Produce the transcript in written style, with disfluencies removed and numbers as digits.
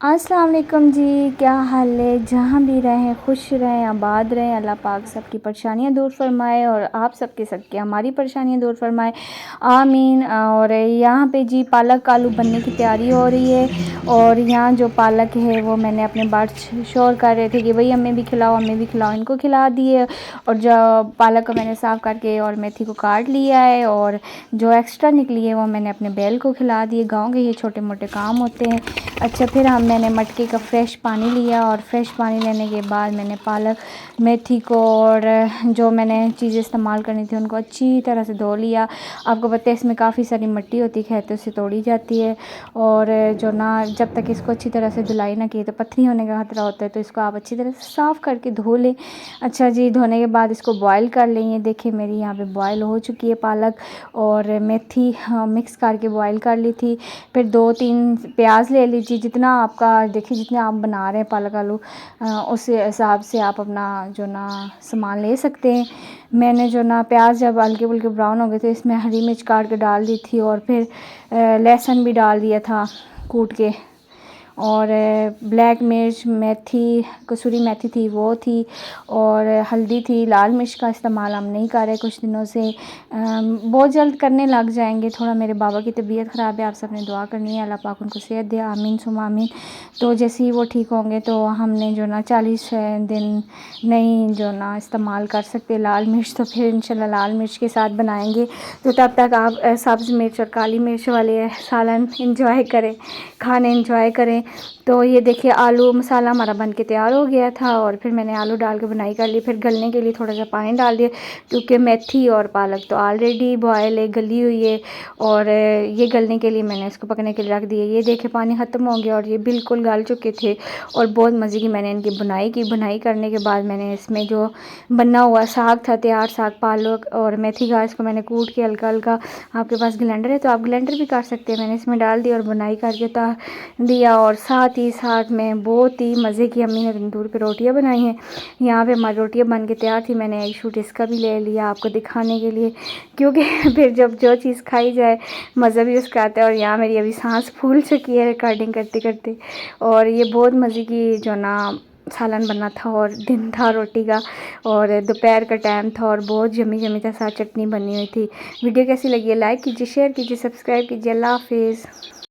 अस्सलाम वालेकुम जी। क्या हाल है? जहाँ भी रहें खुश रहें, आबाद रहें। अल्लाह पाक सबकी परेशानियाँ दूर फरमाए और आप सबके सबके हमारी परेशानियाँ दूर फरमाए, आमीन। और यहाँ पे जी पालक आलू बनने की तैयारी हो रही है। और यहाँ जो पालक है वो मैंने अपने बर्ड्स शोर कर रहे थे कि भाई हमें भी खिलाओ, हमें भी खिलाओ, इनको खिला दिए। और जो पालक को मैंने साफ़ करके और मेथी को काट लिया है, और जो एक्स्ट्रा निकली है वो मैंने अपने बैल को खिला दिए। गाँव के ये छोटे मोटे काम होते हैं। अच्छा, फिर मैंने मटके का फ्रेश पानी लिया, और फ्रेश पानी लेने के बाद मैंने पालक मेथी को और जो मैंने चीज़ें इस्तेमाल करनी थी उनको अच्छी तरह से धो लिया। आपको पता है इसमें काफ़ी सारी मिट्टी होती है, खेतों से तोड़ी जाती है। और जो ना जब तक इसको अच्छी तरह से धुलाई ना की तो पत्थरी होने का खतरा होता है, तो इसको आप अच्छी तरह से साफ़ करके धो लें। अच्छा जी, धोने के बाद इसको बॉयल कर लें। ये देखिए मेरी यहाँ पे बॉयल हो चुकी है पालक और मेथी मिक्स करके बॉयल कर ली थी। फिर 2-3 प्याज ले लीजिए, जितना आपका देखिए जितने आप बना रहे हैं पालक आलू, उस हिसाब से आप अपना जो ना सामान ले सकते हैं। मैंने जो ना प्याज जब हल्के फुल्के ब्राउन हो गए थे, इसमें हरी मिर्च काट के डाल दी थी, और फिर लहसुन भी डाल दिया था कूट के, और ब्लैक मिर्च, मेथी, कसूरी मेथी थी वो थी, और हल्दी थी। लाल मिर्च का इस्तेमाल हम नहीं कर रहे कुछ दिनों से, बहुत जल्द करने लग जाएंगे। थोड़ा मेरे बाबा की तबीयत ख़राब है, आप सबने दुआ करनी है, अल्लाह पाक उनको सेहत दे, आमीन सुमा आमीन। तो जैसे ही वो ठीक होंगे तो हमने जो ना 40 दिन नहीं जो ना इस्तेमाल कर सकते लाल मिर्च, तो फिर इंशाल्लाह लाल मिर्च के साथ बनाएंगे। तो तब तक आप सब्ज़ मिर्च और काली मिर्च वाले सालन इंजॉय करें, खाने इंजॉय करें। तो ये देखिए आलू मसाला हमारा बन के तैयार हो गया था, और फिर मैंने आलू डाल के बुनाई कर ली। फिर गलने के लिए थोड़ा सा पानी डाल दिया, क्योंकि मेथी और पालक तो ऑलरेडी बॉयल है, गली हुई है। और ये गलने के लिए मैंने इसको पकने के लिए रख दिया। ये देखिए पानी ख़त्म हो गया और ये बिल्कुल गल चुके थे, और बहुत मज़े की मैंने इनकी बुनाई की। बुनाई करने के बाद मैंने इसमें जो बना हुआ साग था तैयार, साग पालक और मेथी का, इसको मैंने कूट के हल्का हल्का, आपके पास ग्राइंडर है तो आप ग्राइंडर भी कर सकते हैं, मैंने इसमें डाल दिया और बुनाई करके उतार दिया। और साथ ही साथ में बहुत ही मज़े की अम्मी ने तंदूर पे रोटियां बनाई हैं। यहाँ पे हमारी रोटियां बन के तैयार थी। मैंने एक शूट इसका भी ले लिया आपको दिखाने के लिए, क्योंकि फिर जब जो चीज़ खाई जाए मज़ा भी उसका आता है। और यहाँ मेरी अभी सांस फूल चुकी है रिकॉर्डिंग करते करते। और ये बहुत मज़े की जो ना सालन बना था, और दिन था रोटी का, और दोपहर का टाइम था, और बहुत यम्मी यम्मी था, साथ चटनी बनी हुई थी। वीडियो कैसी लगी है? लाइक कीजिए, शेयर कीजिए, सब्सक्राइब कीजिए। अल्लाह हाफिज़।